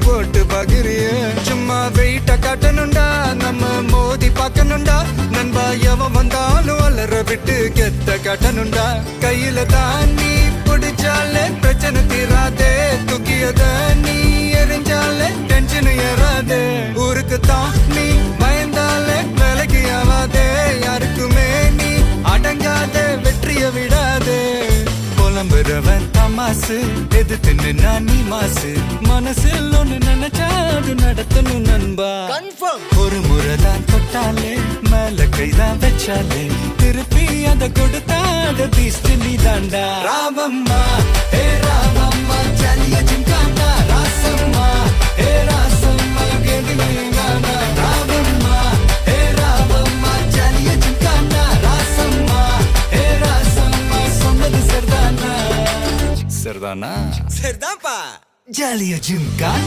போட்டு பாக்குறிய சும்மா வெயிட்ட காட்டணுண்டா நம்ம மோதி பார்க்கணுண்டா நண்பா எவன் வந்தாலும் அலற விட்டு கெத்த காட்டணுண்டா கையில தான் நீ பிடிச்சாலே பிரச்சனை தீராதே தூக்கியத நீ எரிஞ்சாலே டென்ஷன் ஏறாதே ஊருக்கு தான் நீ பயந்தாலே வேலைக்கு ஆவாதே யாருக்குமே நீ அடங்காத வெற்றிய விடாதே புலம்புறவன் தமாசு எது தின்னு நீ மாசு மனசில் ஒண்ணு நினைச்சா அது நடத்தணும் நண்பா ஒரு முறைதான் தொட்டாலே மேல கைதான் வச்சாலே திருப்பி அதை கொடுத்தாத பீஸ்ட் நீ தாண்டா ராமம்மா ஏ ராமம்மா சலிய ஜிங்கானா ராசம்மா ஏ ராசம்மா கேடிங்கானா ராமம்மா ஏ ராமம்மா சலிய ஜிங்கானா ராசம்மா ஏ ராசம்மா சொன்னது சரிதானா சரிதானா சரிதான்ப்பா. ஜாலிய ஜிங்கானா